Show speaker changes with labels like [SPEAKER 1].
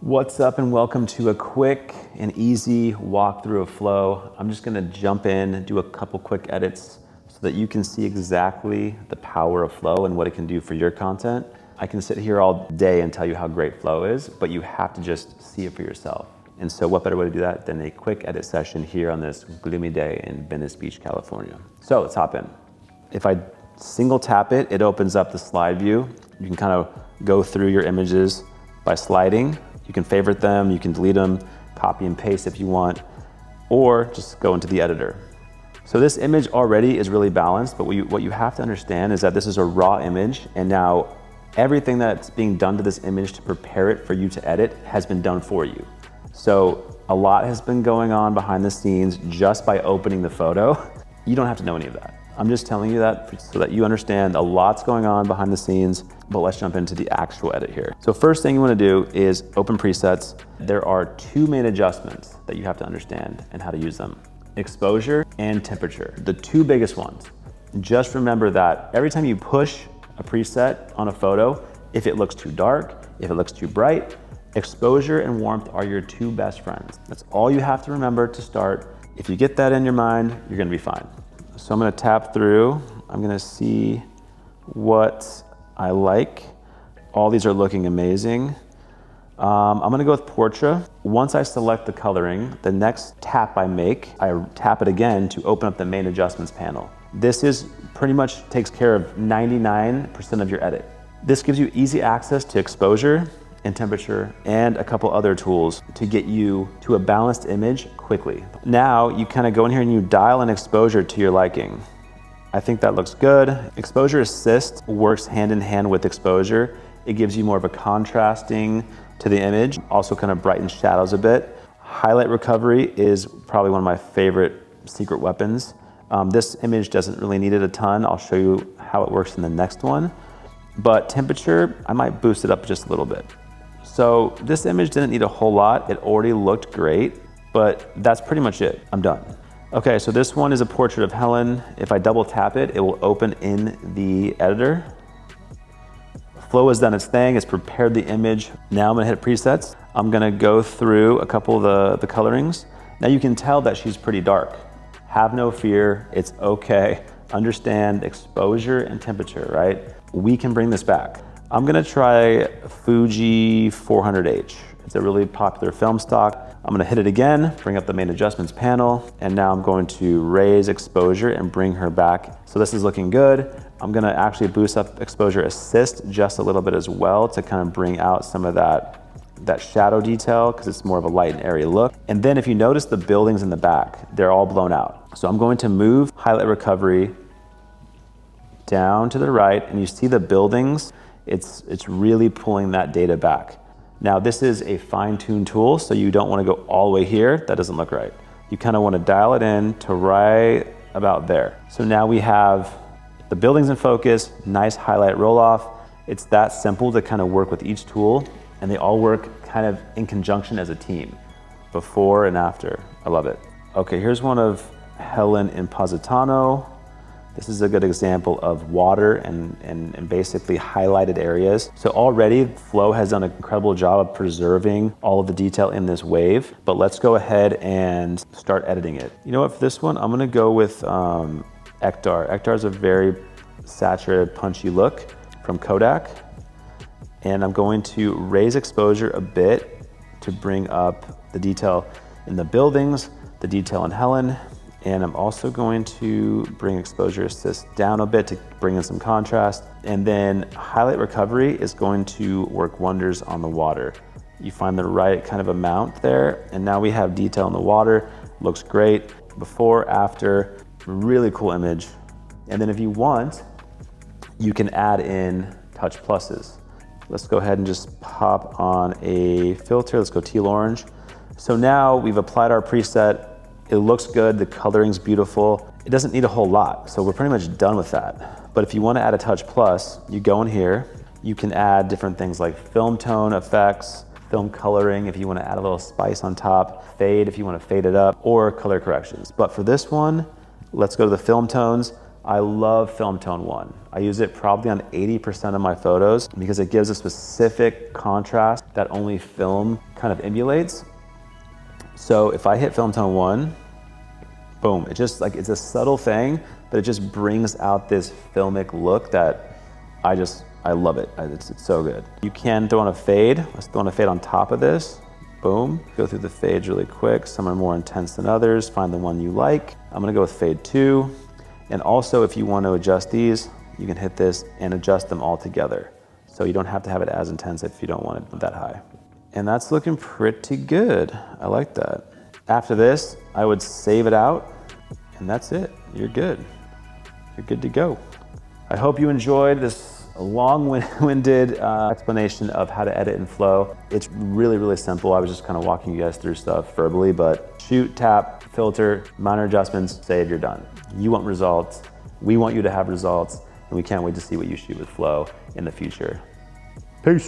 [SPEAKER 1] What's up and welcome to a quick and easy walkthrough of Phlow. I'm just gonna jump in and do a couple quick edits so that you can see exactly the power of Phlow and what it can do for your content. I can sit here all day and tell you how great Phlow is, but you have to just see it for yourself. And so what better way to do that than a quick edit session here on this gloomy day in Venice Beach, California. So let's hop in. If I single tap it, it opens up the slide view. You can kind of go through your images by sliding. You can favorite them, you can delete them, copy and paste if you want, or just go into the editor. So this image already is really balanced, but what you have to understand is that this is a raw image, and now everything that's being done to this image to prepare it for you to edit has been done for you. So a lot has been going on behind the scenes just by opening the photo. You don't have to know any of that. I'm just telling you that so that you understand a lot's going on behind the scenes, but let's jump into the actual edit here. So first thing you wanna do is open presets. There are two main adjustments that you have to understand and how to use them. Exposure and temperature, the two biggest ones. Just remember that every time you push a preset on a photo, if it looks too dark, if it looks too bright, exposure and warmth are your two best friends. That's all you have to remember to start. If you get that in your mind, you're gonna be fine. So I'm gonna tap through. I'm gonna see what I like. All these are looking amazing. I'm gonna go with Portrait. Once I select the coloring, the next tap I make, I tap it again to open up the main adjustments panel. This is pretty much takes care of 99% of your edit. This gives you easy access to exposure and temperature and a couple other tools to get you to a balanced image quickly. Now you kind of go in here and you dial in exposure to your liking. I think that looks good. Exposure assist works hand in hand with exposure. It gives you more of a contrasting to the image, also kind of brightens shadows a bit. Highlight recovery is probably one of my favorite secret weapons. This image doesn't really need it a ton. I'll show you how it works in the next one. But temperature, I might boost it up just a little bit. So this image didn't need a whole lot. It already looked great, but that's pretty much it. I'm done. Okay, so this one is a portrait of Helen. If I double tap it, it will open in the editor. Phlow has done its thing, it's prepared the image. Now I'm gonna hit presets. I'm gonna go through a couple of the colorings. Now you can tell that she's pretty dark. Have no fear, it's okay. Understand exposure and temperature, right? We can bring this back. I'm gonna try Fuji 400H. It's a really popular film stock. I'm gonna hit it again, bring up the main adjustments panel, and now I'm going to raise exposure and bring her back. So this is looking good. I'm gonna actually boost up exposure assist just a little bit as well to kind of bring out some of that shadow detail because it's more of a light and airy look. And then if you notice the buildings in the back, they're all blown out. So I'm going to move highlight recovery down to the right, and you see the buildings. It's really pulling that data back. Now this is a fine-tuned tool, so you don't want to go all the way here. That doesn't look right. You kind of want to dial it in to right about there. So now we have the buildings in focus, nice highlight roll-off. It's that simple to kind of work with each tool, and they all work kind of in conjunction as a team, before and after. I love it. Okay, here's one of Helen in Positano. This is a good example of water and basically highlighted areas. So already Phlow has done an incredible job of preserving all of the detail in this wave, but let's go ahead and start editing it. You know what, for this one, I'm gonna go with Ektar. Ektar is a very saturated, punchy look from Kodak. And I'm going to raise exposure a bit to bring up the detail in the buildings, the detail in Helen, and I'm also going to bring exposure assist down a bit to bring in some contrast. And then highlight recovery is going to work wonders on the water. You find the right kind of amount there, and now we have detail in the water. Looks great. Before, after, really cool image. And then if you want, you can add in touch pluses. Let's go ahead and just pop on a filter. Let's go teal orange. So now we've applied our preset. It looks good, the coloring's beautiful. It doesn't need a whole lot, so we're pretty much done with that. But if you want to add a touch plus, you go in here, you can add different things like film tone effects, film coloring if you want to add a little spice on top, fade if you want to fade it up, or color corrections. But for this one, let's go to the film tones. I love Film Tone 1. I use it probably on 80% of my photos because it gives a specific contrast that only film kind of emulates. So if I hit Film Tone 1, boom, it just like, it's a subtle thing, but it just brings out this filmic look that I love it. It's so good. You can throw on a fade. Let's throw on a fade on top of this. Boom. Go through the fades really quick. Some are more intense than others. Find the one you like. I'm gonna go with fade 2. And also, if you want to adjust these, you can hit this and adjust them all together. So you don't have to have it as intense if you don't want it that high. And that's looking pretty good. I like that. After this, I would save it out, and that's it. You're good. You're good to go. I hope you enjoyed this long-winded explanation of how to edit in Phlow. It's really, really simple. I was just kind of walking you guys through stuff verbally, but shoot, tap, filter, minor adjustments, save, you're done. You want results. We want you to have results, and we can't wait to see what you shoot with Phlow in the future. Peace.